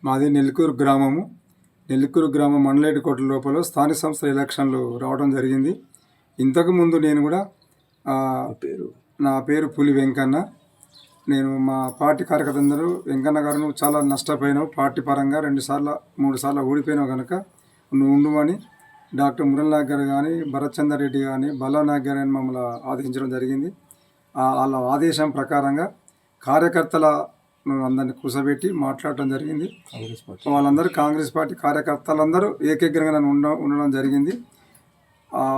మాది నెల్లికూరు గ్రామం మండలేటికోట లోపల స్థానిక సంస్థల ఎలక్షన్లు రావడం జరిగింది. ఇంతకుముందు నేను కూడా నా పేరు పులి వెంకన్న. నేను మా పార్టీ కార్యకర్తలందరూ వెంకన్న గారు నువ్వు చాలా నష్టపోయినావు, పార్టీ పరంగా 2 సార్లు 3 సార్లు ఓడిపోయినావు కనుక నువ్వు ఉండుమని డాక్టర్ మురళి నాయక్ గారు కానీ, భరత్ చంద్ర రెడ్డి కానీ, బల్లా నాయక్ గారు అని మమ్మల్ని ఆదేశించడం జరిగింది. వాళ్ళ ఆదేశం ప్రకారంగా కార్యకర్తల అందరినీ కూర్చోబెట్టి మాట్లాడటం జరిగింది. వాళ్ళందరూ కాంగ్రెస్ పార్టీ కార్యకర్తలందరూ ఏకగ్రంగా నన్ను ఉండడం జరిగింది.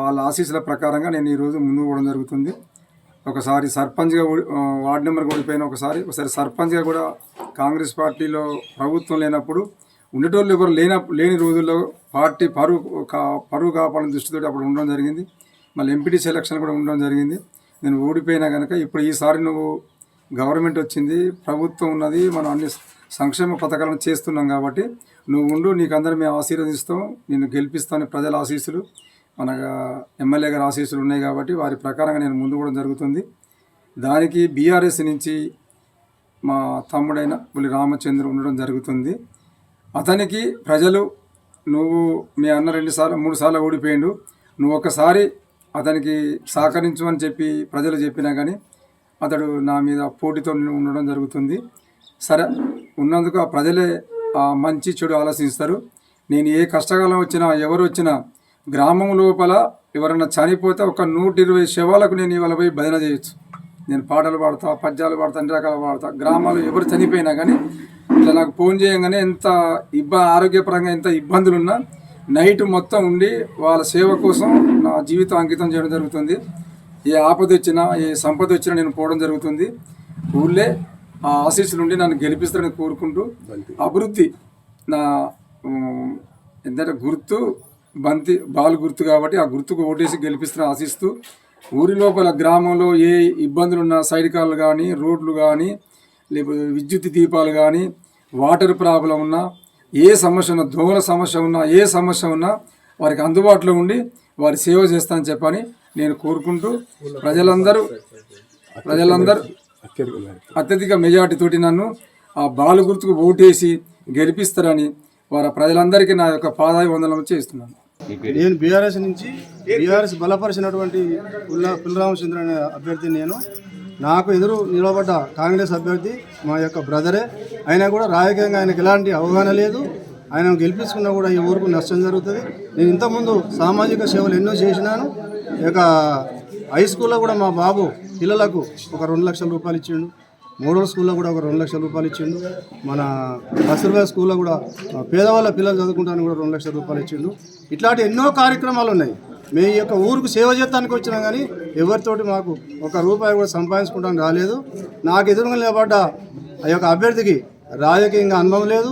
వాళ్ళ ఆశీస్సుల ప్రకారంగా నేను ఈరోజు ముందుకు పోవడం జరుగుతుంది. ఒకసారి సర్పంచ్గా వార్డు నెంబర్గా ఓడిపోయిన, ఒకసారి సర్పంచ్గా కూడా కాంగ్రెస్ పార్టీలో ప్రభుత్వం లేనప్పుడు ఉండేటోళ్ళు ఎవరు లేని రోజుల్లో పార్టీ పరువు కాపాడని దృష్టితో అప్పుడు ఉండడం జరిగింది. మళ్ళీ ఎంపీటీసీ ఎలక్షన్ కూడా ఉండడం జరిగింది. నేను ఓడిపోయినా కనుక ఇప్పుడు ఈసారి నువ్వు గవర్నమెంట్ వచ్చింది, ప్రభుత్వం ఉన్నది, మనం అన్ని సంక్షేమ పథకాలను చేస్తున్నాం కాబట్టి నువ్వు ఉండు, నీకు అందరూ మేము ఆశీర్వదిస్తాం, నిన్ను గెలిపిస్తాను. ప్రజల ఆశీస్సులు, మన ఎమ్మెల్యే గారి ఆశీస్సులు ఉన్నాయి కాబట్టి వారి ప్రకారంగా నేను ముందు కూడా జరుగుతుంది. దానికి బీఆర్ఎస్ నుంచి మా తమ్ముడైన పులి రామచంద్ర ఉండడం జరుగుతుంది. అతనికి ప్రజలు నువ్వు మీ అన్న 2 సార్లు 3 సార్లు ఓడిపోయిండు, నువ్వు ఒకసారి అతనికి సహకరించమని చెప్పి ప్రజలు చెప్పినా కానీ అతడు నా మీద పోటీతో ఉండడం జరుగుతుంది. సరే, ఉన్నందుకు ఆ ప్రజలే మంచి చెడు ఆలోచిస్తారు. నేను ఏ కష్టకాలం వచ్చినా, ఎవరు వచ్చినా, గ్రామం లోపల ఎవరైనా చనిపోతే ఒక 120 శవాలకు నేను ఇవాళ పోయి భజన చేయొచ్చు. నేను పాటలు పాడతా, పద్యాలు పాడతా, అన్ని రకాలు పాడతా. గ్రామాలు ఎవరు చనిపోయినా కానీ ఇట్లా నాకు ఫోన్ చేయగానే ఎంత ఆరోగ్యపరంగా ఎంత ఇబ్బందులున్నా నైట్ మొత్తం ఉండి వాళ్ళ సేవ కోసం నా జీవితం అంకితం చేయడం జరుగుతుంది. ఏ ఆపద వచ్చినా, ఏ సంపద వచ్చినా నేను పోవడం జరుగుతుంది. ఊళ్ళే ఆ ఆశీస్సులు ఉండి నన్ను గెలిపిస్తారని కోరుకుంటూ, అభివృద్ధి నా ఎంత గుర్తు బాల్ గుర్తు కాబట్టి ఆ గుర్తుకు ఓటేసి గెలిపిస్తున్న ఆశిస్తూ, ఊరి లోపల గ్రామంలో ఏ ఇబ్బందులున్నా, సైడ్ కాళ్ళు కానీ, రోడ్లు కానీ, లేకపోతే విద్యుత్ దీపాలు కానీ, వాటర్ ప్రాబ్లం ఉన్నా, ఏ సమస్య ఉన్నా, దోమల సమస్య ఉన్నా, ఏ సమస్య ఉన్నా వారికి అందుబాటులో ఉండి వారి సేవ చేస్తానని చెప్పని నేను కోరుకుంటూ, ప్రజలందరూ అత్యధిక మెజార్టీతోటి నన్ను ఆ బాలు గుర్తుకు ఓటేసి గెలిపిస్తారని వారి ప్రజలందరికీ నా యొక్క పాదాభివందనం చేస్తున్నాను. నేను బీఆర్ఎస్ బలపరిచినటువంటి పుల్లరామచంద్ర అనే అభ్యర్థి. నేను నాకు ఎదురు నిలబడ్డ కాంగ్రెస్ అభ్యర్థి మా యొక్క బ్రదరే. అయినా కూడా రాజకీయంగా ఆయనకు ఎలాంటి అవగాహన లేదు. ఆయన గెలిపించుకున్నా కూడా ఈ ఊరుకు నష్టం జరుగుతుంది. నేను ఇంతకుముందు సామాజిక సేవలు ఎన్నో చేసినాను. ఇక హై స్కూల్లో కూడా మా బాబు పిల్లలకు ఒక 2 లక్షల రూపాయలు ఇచ్చిండు. మోడల్ స్కూల్లో కూడా ఒక 2 లక్షల రూపాయలు ఇచ్చిండు. మన బస్సుర్వా స్కూల్లో కూడా పేదవాళ్ళ పిల్లలు చదువుకుంటానికి కూడా 2 లక్షల రూపాయలు ఇచ్చిండు. ఇట్లాంటి ఎన్నో కార్యక్రమాలు ఉన్నాయి. మేము ఈ యొక్క ఊరుకు సేవ చేస్తానికి వచ్చినా కానీ ఎవరితోటి మాకు 1 రూపాయి కూడా సంపాదించుకుంటానికి రాలేదు. నాకు ఎదురుగా నిలబడ్డ ఆ యొక్క అభ్యర్థికి రాజకీయంగా అనుభవం లేదు,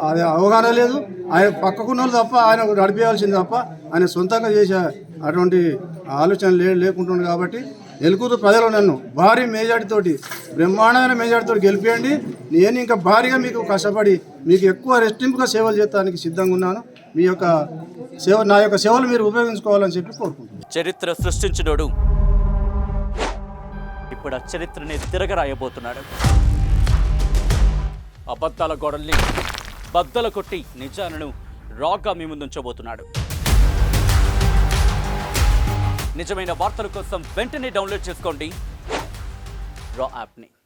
అది అవగాహన లేదు. ఆయన పక్కకున్న వాళ్ళు తప్ప ఆయన నడిపేయాల్సింది తప్ప ఆయన సొంతంగా చేసే అటువంటి ఆలోచన లేకుంటుంది. కాబట్టి నెల్లికూరు ప్రజలు నన్ను భారీ మెజార్టీతోటి, బ్రహ్మాండమైన మెజార్టీతోటి గెలిపియండి. నేను ఇంకా భారీగా మీకు కష్టపడి మీకు ఎక్కువ రెస్టింపుగా సేవలు చేయడానికి సిద్ధంగా ఉన్నాను. మీ యొక్క నా యొక్క సేవలు మీరు ఉపయోగించుకోవాలని చెప్పి కోరుకుంటున్నాను. చరిత్ర సృష్టించినోడు ఇప్పుడు ఆ చరిత్రని తిరగరాయబోతున్నాడు. అబద్ధాల గోడల్ని బద్దలు కొట్టి నిజాలను రాగా మీ ముందుంచబోతున్నాడు. నిజమైన వార్తల కోసం వెంటనే డౌన్లోడ్ చేసుకోండి రా యాప్ని.